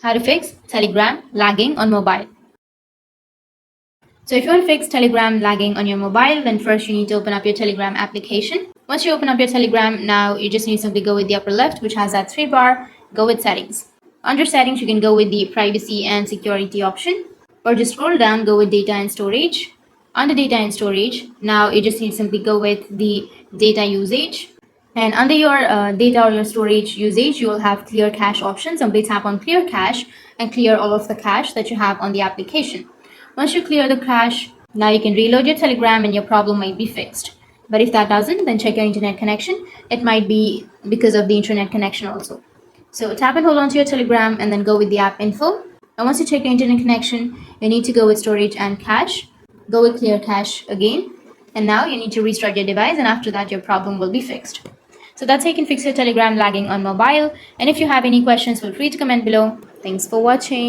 How to fix Telegram lagging on mobile. So if you want to fix Telegram lagging on your mobile, then first you need to open up your Telegram application. Once you open up your Telegram, now you just need to simply go with the upper left, which has that 3 bar, go with settings. Under settings, you can go with the privacy and security option, or just scroll down, go with data and storage. Under data and storage, now you just need to simply go with the data usage. And under your data or your storage usage, you will have clear cache options. Simply tap on clear cache and clear all of the cache that you have on the application. Once you clear the cache, now you can reload your Telegram and your problem might be fixed. But if that doesn't, then check your internet connection. It might be because of the internet connection also. So tap and hold on to your Telegram and then go with the app info. And once you check your internet connection, you need to go with storage and cache. Go with clear cache again. And now you need to restart your device, and after that your problem will be fixed. So that's how you can fix your Telegram lagging on mobile. And if you have any questions, feel free to comment below. Thanks for watching.